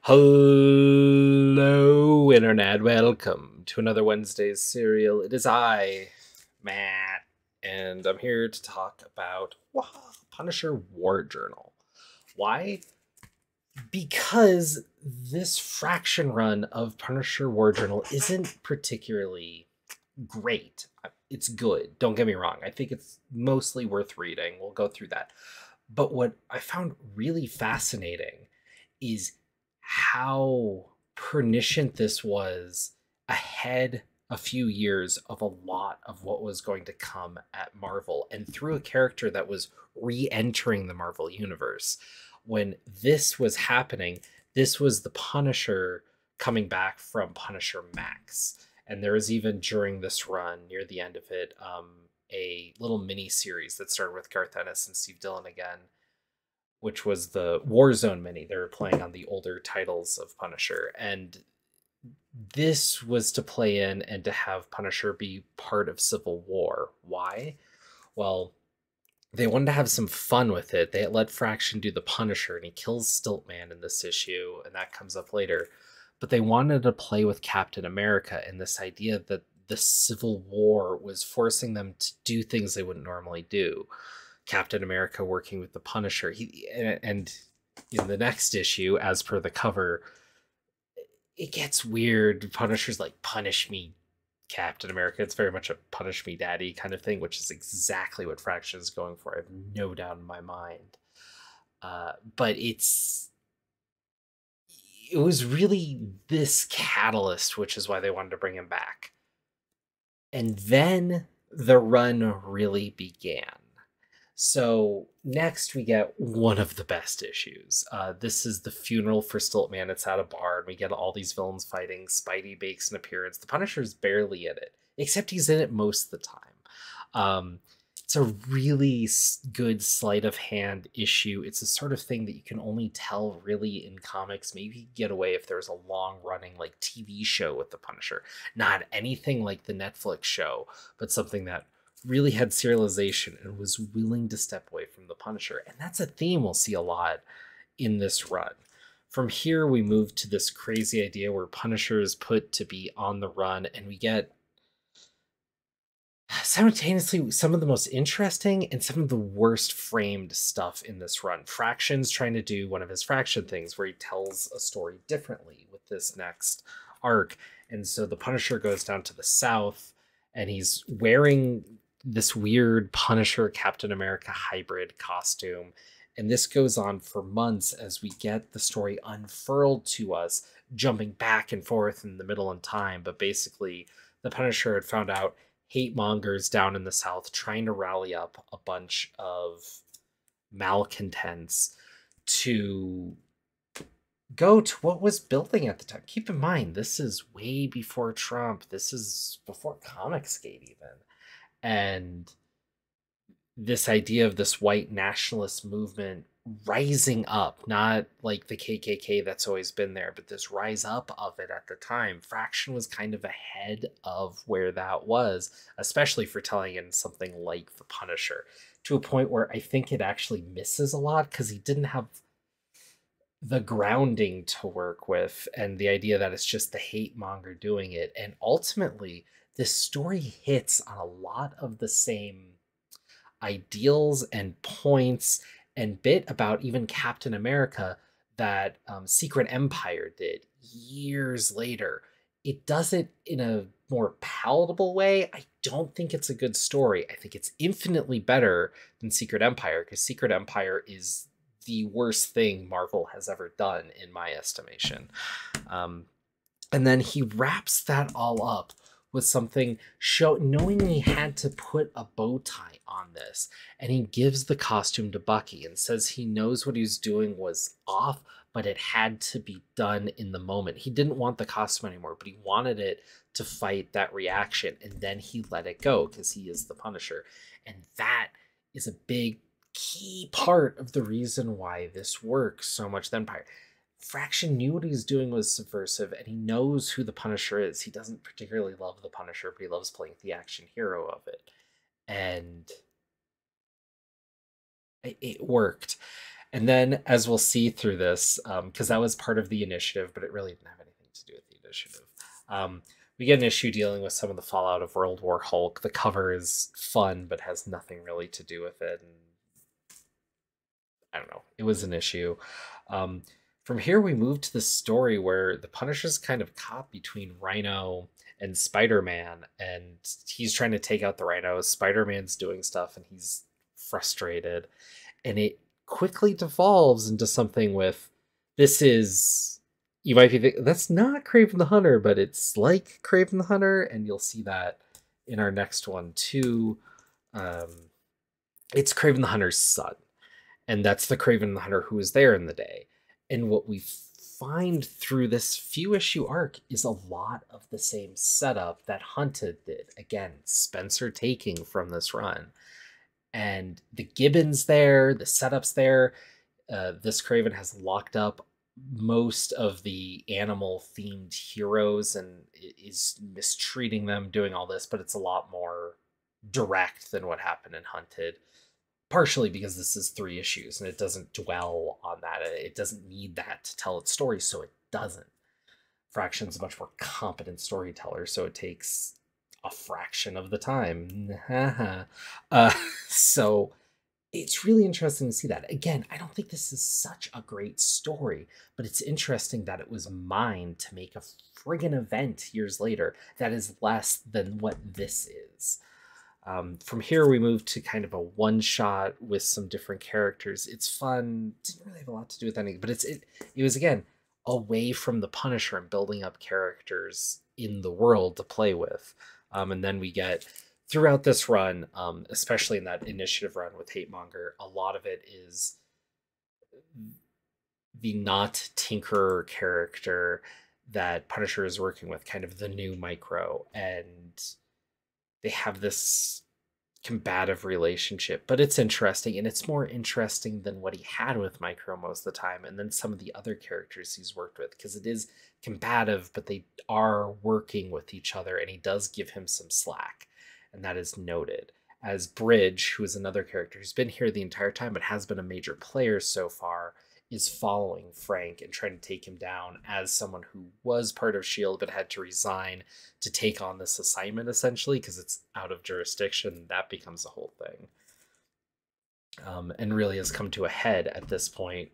Hello, Internet. Welcome to another Wednesday's Serial. It is I, Matt, and I'm here to talk about Punisher War Journal. Why? Because this fraction run of Punisher War Journal isn't particularly great. It's good, don't get me wrong. I think it's mostly worth reading. We'll go through that. But what I found really fascinating is how pernicient this was ahead a few years of a lot of what was going to come at Marvel, and through a character that was re entering the Marvel universe. When this was happening, this was the Punisher coming back from Punisher Max. And there was even during this run, near the end of it, a little mini series that started with Garth Ennis and Steve Dillon again, which was the Warzone mini. They were playing on the older titles of Punisher. And this was to play in and to have Punisher be part of Civil War. Why? Well, they wanted to have some fun with it. They let Fraction do the Punisher, and he kills Stiltman in this issue, and that comes up later. But they wanted to play with Captain America and this idea that the Civil War was forcing them to do things they wouldn't normally do. Captain America working with the Punisher. And in the next issue, as per the cover, it gets weird. Punisher's like, "Punish me, Captain America." It's very much a "punish me, daddy" kind of thing, which is exactly what Fraction is going for. I have no doubt in my mind. But it was really this catalyst, which is why they wanted to bring him back. And then the run really began. So next we get one of the best issues. This is the funeral for Stiltman. It's at a bar, and we get all these villains fighting. Spidey makes an appearance. The Punisher's barely in it, except he's in it most of the time. It's a really good sleight of hand issue. It's the sort of thing that you can only tell really in comics. Maybe get away if there's a long running like TV show with the Punisher. Not anything like the Netflix show, but something that really had serialization and was willing to step away from the Punisher. And that's a theme we'll see a lot in this run. From here, we move to this crazy idea where Punisher is put to be on the run, and we get simultaneously some of the most interesting and some of the worst framed stuff in this run. Fraction's trying to do one of his Fraction things where he tells a story differently with this next arc. And so the Punisher goes down to the South, and he's wearing this weird Punisher Captain America hybrid costume. And this goes on for months as we get the story unfurled to us, jumping back and forth in the middle in time. But basically, the Punisher had found out hate mongers down in the South trying to rally up a bunch of malcontents to go to what was building at the time. Keep in mind, this is way before Trump. This is before Comicsgate even. And this idea of this white nationalist movement rising up, not like the KKK that's always been there, but this rise up of it at the time. Fraction was kind of ahead of where that was, especially for telling in something like The Punisher, to a point where I think it actually misses a lot because he didn't have the grounding to work with, and the idea that it's just the hate monger doing it. And ultimately, this story hits on a lot of the same ideals and points and bit about even Captain America that Secret Empire did years later. It does it in a more palatable way. I don't think it's a good story. I think it's infinitely better than Secret Empire, because Secret Empire is the worst thing Marvel has ever done, in my estimation. And then he wraps that all up with something knowing he had to put a bow tie on this, and he gives the costume to Bucky and says he knows what he was doing was off, but it had to be done in the moment. He didn't want the costume anymore, but he wanted it to fight that reaction, and then he let it go because he is the Punisher. And that is a big key part of the reason why this works so much. The Empire Fraction knew what he was doing was subversive, and he knows who the Punisher is. He doesn't particularly love the Punisher, but he loves playing the action hero of it. And it worked. And then, as we'll see through this, because that was part of the initiative, but it really didn't have anything to do with the initiative. Um, we get an issue dealing with some of the fallout of World War Hulk. The cover is fun, but has nothing really to do with it. And I don't know. It was an issue. Um, from here, we move to the story where the Punisher's kind of caught between Rhino and Spider Man, and he's trying to take out the Rhino. Spider Man's doing stuff, and he's frustrated. And it quickly devolves into something with this is. You might be thinking, that's not Craven the Hunter, but it's like Craven the Hunter, and you'll see that in our next one too. Um, it's Craven the Hunter's son, and that's the Craven the Hunter who was there in the day. And what we find through this few issue arc is a lot of the same setup that Hunted did. Again, Spencer taking from this run. And the Gibbons there, the setups there. This Craven has locked up most of the animal themed heroes and is mistreating them, doing all this, but it's a lot more direct than what happened in Hunted, partially because this is 3 issues and it doesn't dwell on that. It doesn't need that to tell its story, so it doesn't. Fraction's a much more competent storyteller, so it takes a fraction of the time. So it's really interesting to see that. Again, I don't think this is such a great story, but it's interesting that it was mined to make a friggin' event years later that is less than what this is. From here, we move to kind of a one shot with some different characters. It's fun. Didn't really have a lot to do with anything, but it was again away from the Punisher and building up characters in the world to play with. And then we get throughout this run, especially in that initiative run with Hate Monger, a lot of it is the not Tinkerer character that Punisher is working with, kind of the new Micro, and they have this combative relationship, but it's interesting, and it's more interesting than what he had with Micro most of the time, and then some of the other characters he's worked with, because it is combative, but they are working with each other, and he does give him some slack, and that is noted. As Bridge, who is another character who's been here the entire time but has been a major player so far, is following Frank and trying to take him down as someone who was part of S.H.I.E.L.D. but had to resign to take on this assignment, essentially, because it's out of jurisdiction. That becomes a whole thing. And really has come to a head at this point.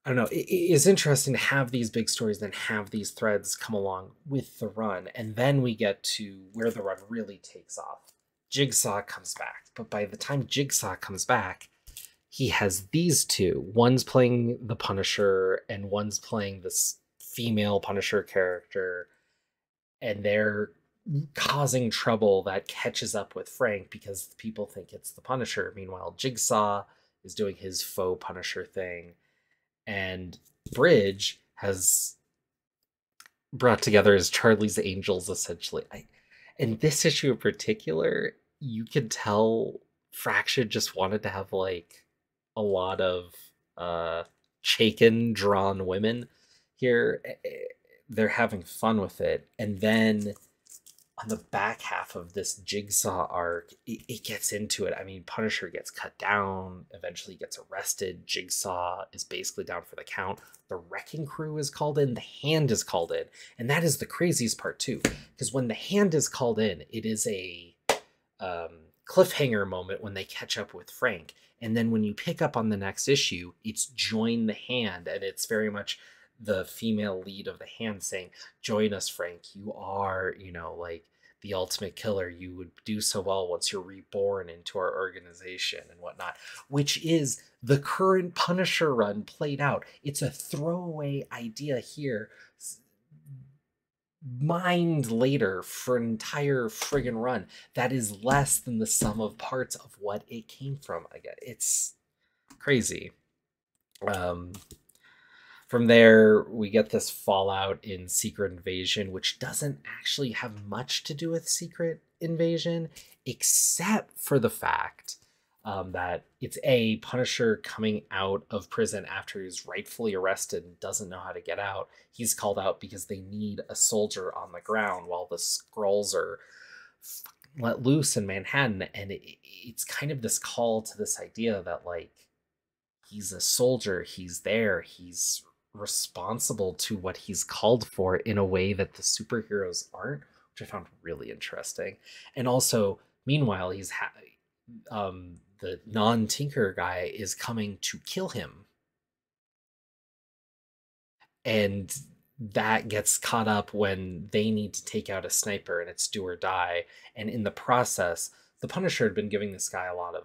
I don't know. It is interesting to have these big stories, then have these threads come along with the run. And then we get to where the run really takes off. Jigsaw comes back. But by the time Jigsaw comes back, he has these two. One's playing the Punisher and one's playing this female Punisher character. And they're causing trouble that catches up with Frank because people think it's the Punisher. Meanwhile, Jigsaw is doing his faux Punisher thing. And Bridge has brought together his Charlie's Angels, essentially. In this issue in particular, you could tell Fraction just wanted to have like a lot of Chaykin drawn women here. They're having fun with it, and then on the back half of this Jigsaw arc, it gets into it. I mean, Punisher gets cut down, eventually gets arrested. Jigsaw is basically down for the count. The Wrecking Crew is called in, the Hand is called in, and that is the craziest part too, because when the Hand is called in, it is a cliffhanger moment when they catch up with Frank. And then when you pick up on the next issue, it's Join the Hand, and it's very much the female lead of the Hand saying, join us, Frank. You are, like the ultimate killer. You would do so well once you're reborn into our organization and whatnot, which is the current Punisher run played out. It's a throwaway idea here, mined later for an entire friggin' run that is less than the sum of parts of what it came from. Again, it's crazy. From there, we get this fallout in Secret Invasion, which doesn't actually have much to do with Secret Invasion, except for the fact that it's a Punisher coming out of prison after he's rightfully arrested and doesn't know how to get out. He's called out because they need a soldier on the ground while the Skrulls are let loose in Manhattan. And it's kind of this call to this idea that, like, he's a soldier, he's there, he's responsible to what he's called for in a way that the superheroes aren't, which I found really interesting. And also, meanwhile, the non-tinker guy is coming to kill him, and that gets caught up when they need to take out a sniper and it's do or die. And in the process, the Punisher had been giving this guy a lot of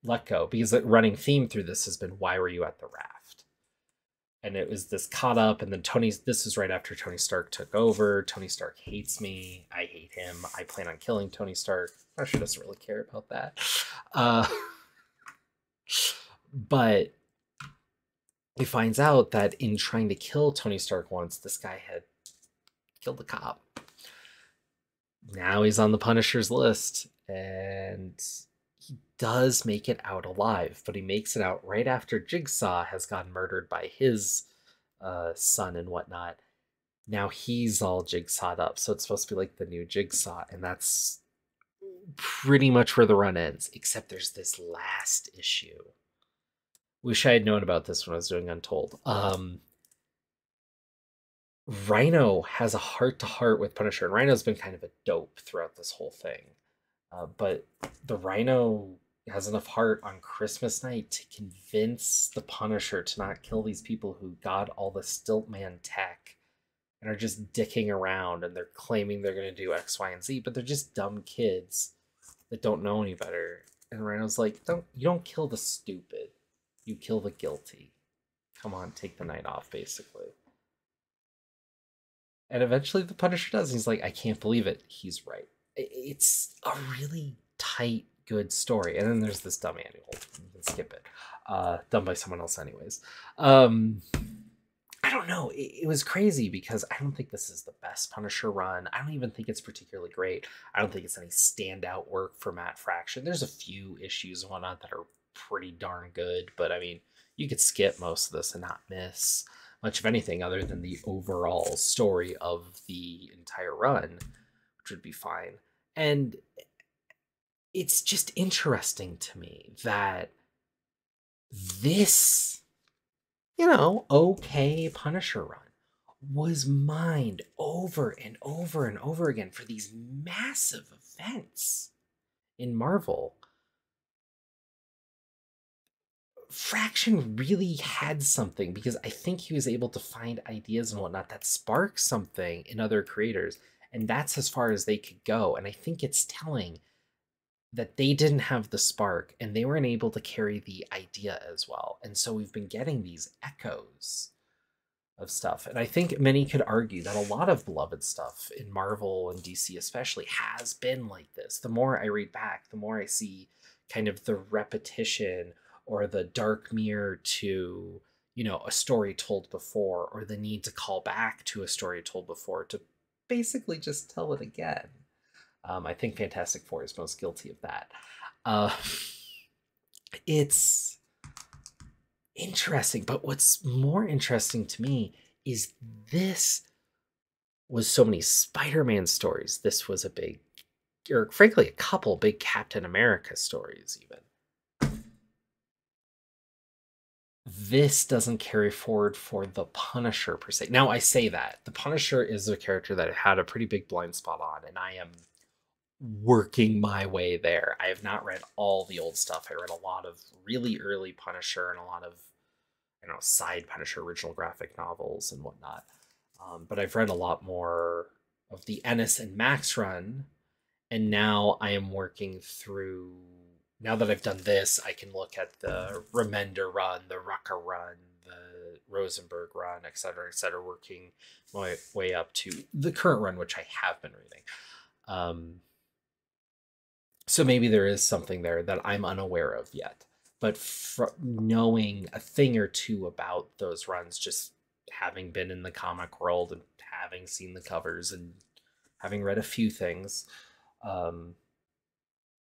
let go, because the running theme through this has been, why were you at the raft? And it was this caught up, and then this is right after Tony Stark took over. Tony Stark hates me, I hate him, I plan on killing Tony Stark. Punisher doesn't really care about that. But he finds out that in trying to kill Tony Stark once, this guy had killed a cop. Now he's on the Punisher's list, and he does make it out alive, but he makes it out right after Jigsaw has gotten murdered by his son and whatnot. Now he's all jigsawed up, so it's supposed to be like the new Jigsaw, and that's pretty much where the run ends, except there's this last issue. Wish I had known about this when I was doing Untold. Rhino has a heart-to-heart with Punisher, and Rhino's been kind of a dope throughout this whole thing. But the Rhino has enough heart on Christmas night to convince the Punisher to not kill these people who got all the Stiltman tech and are just dicking around, and they're claiming they're going to do X, Y, and Z, but they're just dumb kids that don't know any better. And Rhino's like, you don't kill the stupid. You kill the guilty. Come on, take the night off, basically. And eventually the Punisher does. And he's like, I can't believe it. He's right. It's a really tight, good story. And then there's this dumb annual. You can skip it. Done by someone else anyways. I don't know. It was crazy because I don't think this is the best Punisher run. I don't even think it's particularly great. I don't think it's any standout work for Matt Fraction. There's a few issues and whatnot that are pretty darn good, but I mean, you could skip most of this and not miss much of anything other than the overall story of the entire run, which would be fine. And it's just interesting to me that this, okay Punisher run was mined over and over and over again for these massive events in Marvel. Fraction really had something, because I think he was able to find ideas and whatnot that sparked something in other creators, and that's as far as they could go. And I think it's telling that they didn't have the spark and they weren't able to carry the idea as well. And so we've been getting these echoes of stuff. And I think many could argue that a lot of beloved stuff in Marvel and DC especially has been like this. The more I read back, the more I see kind of the repetition or the dark mirror to, a story told before, or the need to call back to a story told before to basically just tell it again. I think Fantastic Four is most guilty of that. It's interesting, but what's more interesting to me is this was so many Spider-Man stories. This was frankly, a couple big Captain America stories even. This doesn't carry forward for the Punisher per se. Now, I say that the Punisher is a character that I had a pretty big blind spot on, and I am working my way there. I have not read all the old stuff. I read a lot of really early Punisher and a lot of, side Punisher original graphic novels and whatnot. But I've read a lot more of the Ennis and Max run, and now I am working through. Now that I've done this, I can look at the Remender run, the Rucka run, the Rosenberg run, et cetera, working my way up to the current run, which I have been reading. So maybe there is something there that I'm unaware of yet. But knowing a thing or two about those runs, just having been in the comic world and having seen the covers and having read a few things,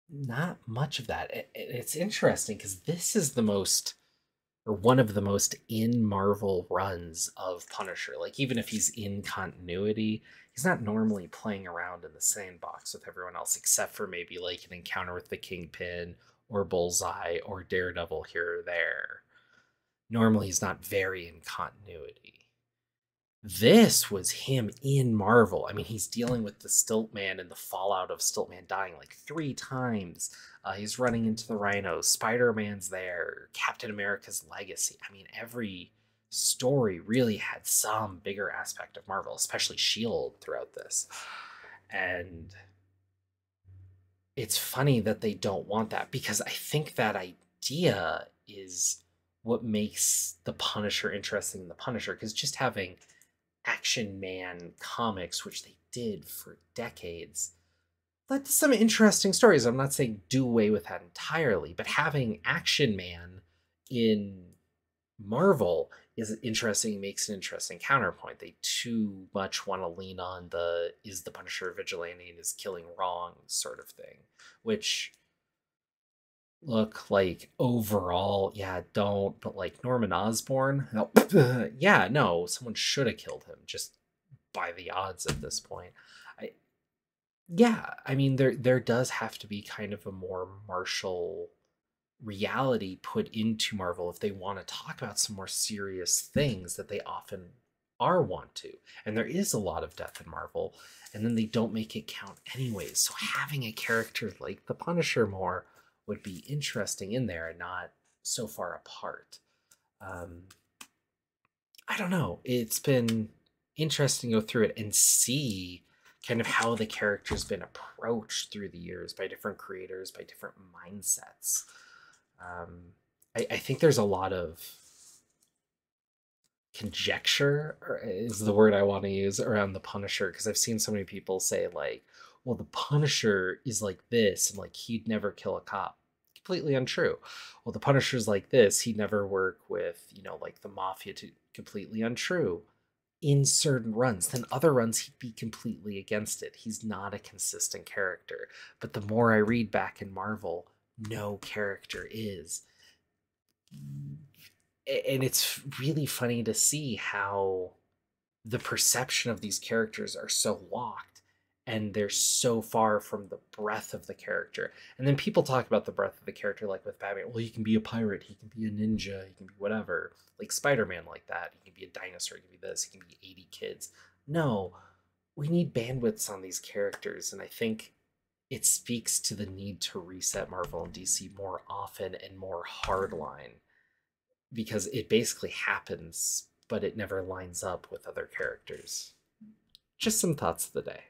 not much of that. It's interesting because this is one of the most in Marvel runs of Punisher. Like, even if he's in continuity, he's not normally playing around in the sandbox with everyone else, except for maybe like an encounter with the Kingpin or Bullseye or Daredevil here or there. Normally, he's not very in continuity. This was him in Marvel. I mean, he's dealing with the Stiltman and the fallout of Stiltman dying like 3 times. He's running into the Rhino. Spider-Man's there. Captain America's legacy. I mean, every story really had some bigger aspect of Marvel, especially Shield throughout this. And it's funny that they don't want that, because I think that idea is what makes the Punisher interesting in the Punisher, because just having Action Man comics, which they did for decades, led to some interesting stories. I'm not saying do away with that entirely, but having Action Man in Marvel is interesting, makes an interesting counterpoint. They too much want to lean on the is the Punisher a vigilante and is killing wrong sort of thing, which look like overall, yeah, don't, but like Norman Osborn, no, yeah, no, someone should have killed him just by the odds at this point. I Yeah, I mean there does have to be kind of a more martial reality put into Marvel if they want to talk about some more serious things that they often are want to. And there is a lot of death in Marvel, and then they don't make it count anyways. So having a character like the Punisher more would be interesting in there and not so far apart. Um, I don't know. It's been interesting to go through it and see kind of how the character's been approached through the years by different creators, by different mindsets. Um, I think there's a lot of conjecture, is the word I want to use, around the Punisher, because I've seen so many people say like, well, the Punisher is like this and like he'd never kill a cop. Completely untrue. Well, the Punisher's like this, he'd never work with, like the mafia. To completely untrue in certain runs. Then other runs he'd be completely against it. He's not a consistent character. But the more I read back in Marvel, no character is. And it's really funny to see how the perception of these characters are so locked, and they're so far from the breadth of the character. And then people talk about the breadth of the character, like with Batman. Well, he can be a pirate, he can be a ninja, he can be whatever. Like Spider-Man, like that. He can be a dinosaur, he can be this, he can be 80 kids. No, we need bandwidths on these characters, and I think it speaks to the need to reset Marvel and DC more often and more hardline, because it basically happens, but it never lines up with other characters. Just some thoughts of the day.